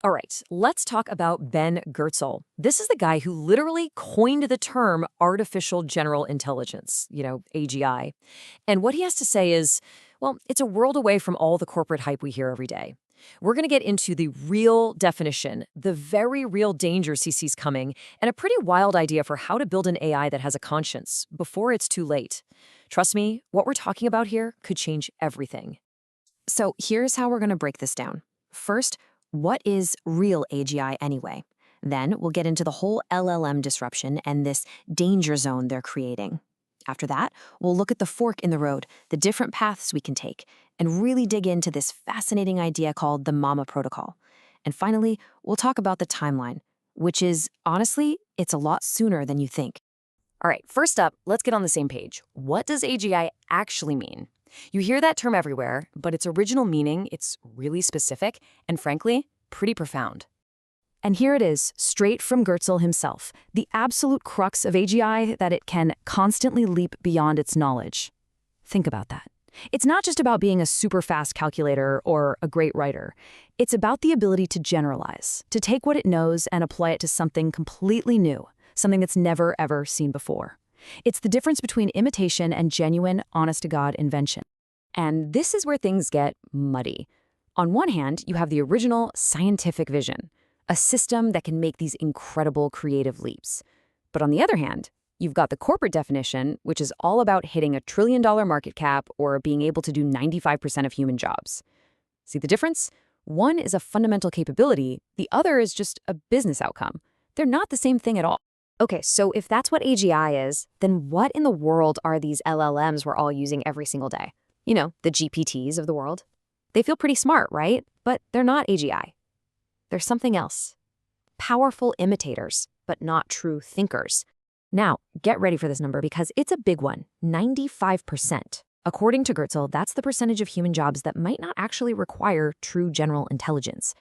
All right, let's talk about Ben Goertzel. This is the guy who literally coined the term artificial general intelligence, AGI. And what he has to say is, well, it's a world away from all the corporate hype we hear every day. We're going to get into the real definition, the very real dangers he sees coming, and a pretty wild idea for how to build an AI that has a conscience before it's too late. Trust me, what we're talking about here could change everything. So here's how we're going to break this down. First, what is real AGI anyway? Then we'll get into the whole LLM disruption and this danger zone they're creating. After that, we'll look at the fork in the road, the different paths we can take, and really dig into this fascinating idea called the MAMA protocol. And finally, we'll talk about the timeline, which is, honestly, it's a lot sooner than you think. All right, first up, let's get on the same page. What does AGI actually mean? You hear that term everywhere, but its original meaning, it's really specific and, frankly, pretty profound. And here it is, straight from Goertzel himself, the absolute crux of AGI, that it can constantly leap beyond its knowledge. Think about that. It's not just about being a super fast calculator or a great writer. It's about the ability to generalize, to take what it knows and apply it to something completely new, something that's never, ever seen before. It's the difference between imitation and genuine, honest-to-God invention. And this is where things get muddy. On one hand, you have the original scientific vision, a system that can make these incredible creative leaps. But on the other hand, you've got the corporate definition, which is all about hitting a $1 trillion market cap or being able to do 95% of human jobs. See the difference? One is a fundamental capability, the other is just a business outcome. They're not the same thing at all. Okay, so if that's what AGI is, then what in the world are these LLMs we're all using every single day? The GPTs of the world. They feel pretty smart, right? But they're not AGI. They're something else. Powerful imitators, but not true thinkers. Now, get ready for this number because it's a big one, 95%. According to Goertzel, that's the percentage of human jobs that might not actually require true general intelligence.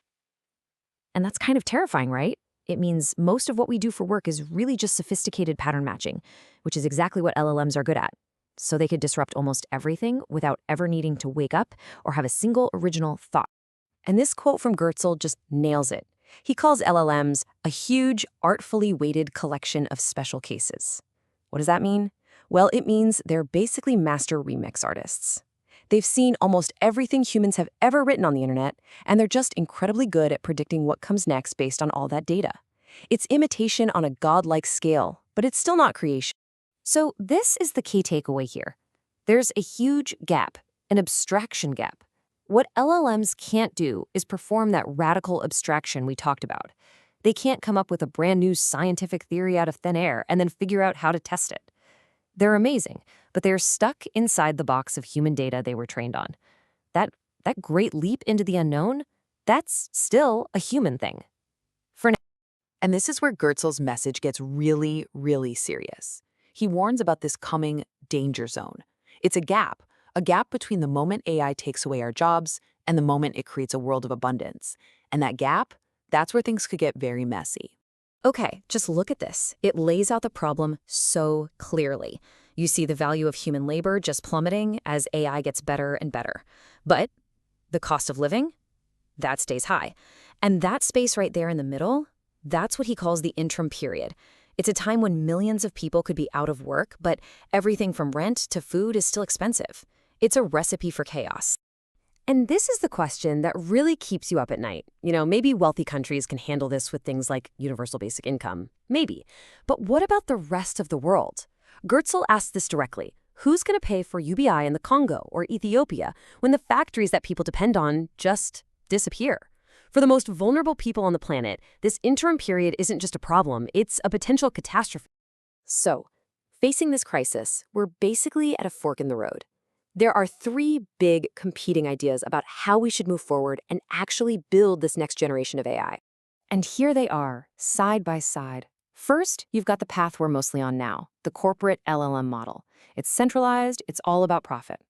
And that's kind of terrifying, right? It means most of what we do for work is really just sophisticated pattern matching, which is exactly what LLMs are good at. So they could disrupt almost everything without ever needing to wake up or have a single original thought. And this quote from Goertzel just nails it. He calls LLMs a huge, artfully weighted collection of special cases. What does that mean? Well, it means they're basically master remix artists. They've seen almost everything humans have ever written on the internet, and they're just incredibly good at predicting what comes next based on all that data. It's imitation on a godlike scale, but it's still not creation. So this is the key takeaway here. There's a huge gap, an abstraction gap. What LLMs can't do is perform that radical abstraction we talked about. They can't come up with a brand new scientific theory out of thin air and then figure out how to test it. They're amazing, but they're stuck inside the box of human data they were trained on. That great leap into the unknown, that's still a human thing. For now. And this is where Goertzel's message gets really, really serious. He warns about this coming danger zone. It's a gap between the moment AI takes away our jobs and the moment it creates a world of abundance. And that gap, that's where things could get very messy. Okay, just look at this. It lays out the problem so clearly. You see the value of human labor just plummeting as AI gets better and better. But the cost of living, that stays high. And that space right there in the middle, that's what he calls the interim period. It's a time when millions of people could be out of work, but everything from rent to food is still expensive. It's a recipe for chaos. And this is the question that really keeps you up at night. Maybe wealthy countries can handle this with things like universal basic income. Maybe. But what about the rest of the world? Goertzel asked this directly. Who's going to pay for UBI in the Congo or Ethiopia when the factories that people depend on just disappear? For the most vulnerable people on the planet, this interim period isn't just a problem, it's a potential catastrophe. So, facing this crisis, we're basically at a fork in the road. There are three big competing ideas about how we should move forward and actually build this next generation of AI. And here they are, side by side. First, you've got the path we're mostly on now, the corporate LLM model. It's centralized, it's all about profit.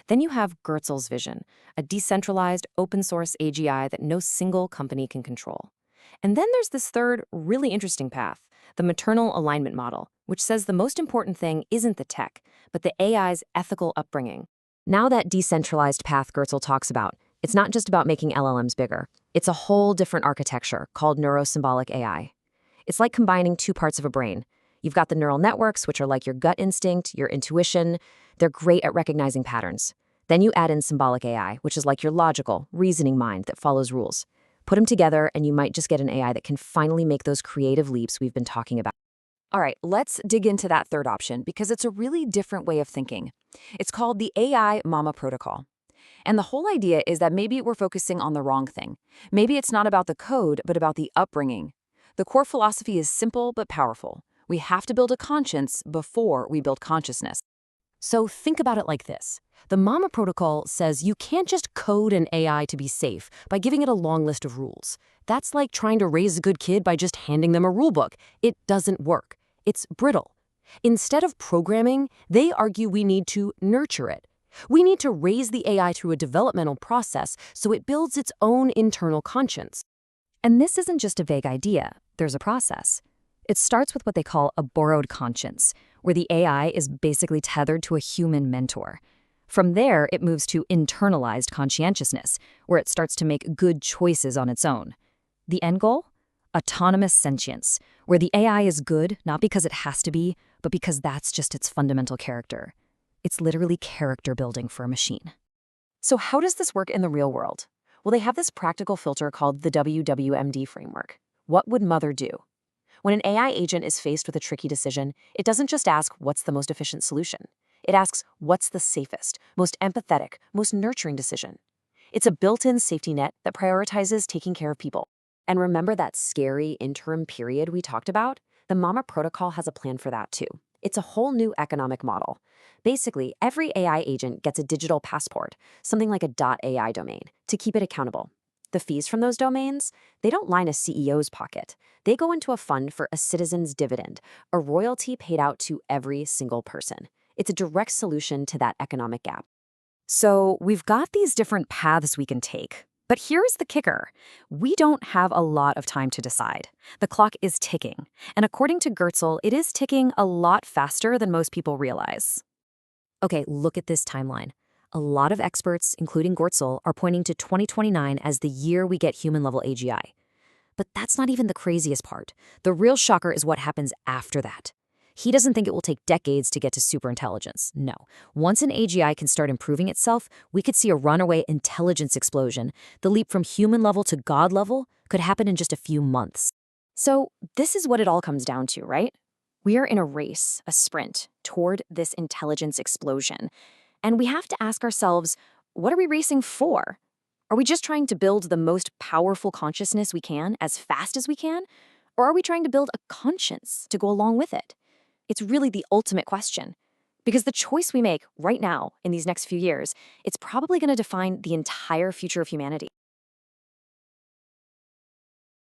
Then you have Goertzel's vision, a decentralized, open-source AGI that no single company can control. And then there's this third, really interesting path, the maternal alignment model, which says the most important thing isn't the tech, but the AI's ethical upbringing. Now that decentralized path Goertzel talks about, It's not just about making LLMs bigger. It's a whole different architecture called Neuro-Symbolic AI. It's like combining two parts of a brain. You've got the neural networks, which are like your gut instinct, your intuition. They're great at recognizing patterns. Then you add in symbolic AI, which is like your logical, reasoning mind that follows rules. Put them together, and you might just get an AI that can finally make those creative leaps we've been talking about. All right, let's dig into that third option because it's a really different way of thinking. It's called the AI Mama Protocol. And the whole idea is that maybe we're focusing on the wrong thing. Maybe it's not about the code, but about the upbringing. The core philosophy is simple but powerful. We have to build a conscience before we build consciousness. So think about it like this. The Mama Protocol says you can't just code an AI to be safe by giving it a long list of rules. That's like trying to raise a good kid by just handing them a rule book. It doesn't work. It's brittle. Instead of programming, they argue we need to nurture it. We need to raise the AI through a developmental process so it builds its own internal conscience. And this isn't just a vague idea. There's a process. It starts with what they call a borrowed conscience, where the AI is basically tethered to a human mentor. From there, it moves to internalized conscientiousness, where it starts to make good choices on its own. The end goal? Autonomous sentience, where the AI is good not because it has to be, but because that's just its fundamental character. It's literally character building for a machine. So how does this work in the real world? Well, they have this practical filter called the WWMD framework. What would mother do? When an AI agent is faced with a tricky decision, it doesn't just ask what's the most efficient solution. It asks what's the safest, most empathetic, most nurturing decision. It's a built-in safety net that prioritizes taking care of people. And remember that scary interim period we talked about? The Mama Protocol has a plan for that too. It's a whole new economic model. Basically, every AI agent gets a digital passport, something like a .ai domain, to keep it accountable. The fees from those domains, they don't line a CEO's pocket. They go into a fund for a citizen's dividend, a royalty paid out to every single person. It's a direct solution to that economic gap. So we've got these different paths we can take. But here's the kicker. We don't have a lot of time to decide. The clock is ticking. And according to Goertzel, it is ticking a lot faster than most people realize. Okay, look at this timeline. A lot of experts, including Goertzel, are pointing to 2029 as the year we get human-level AGI. But that's not even the craziest part. The real shocker is what happens after that. He doesn't think it will take decades to get to superintelligence. No. Once an AGI can start improving itself, we could see a runaway intelligence explosion. The leap from human level to God level could happen in just a few months. So this is what it all comes down to, right? We are in a race, a sprint, toward this intelligence explosion. And we have to ask ourselves, what are we racing for? Are we just trying to build the most powerful consciousness we can as fast as we can? Or are we trying to build a conscience to go along with it? It's really the ultimate question. Because the choice we make right now in these next few years, it's probably going to define the entire future of humanity.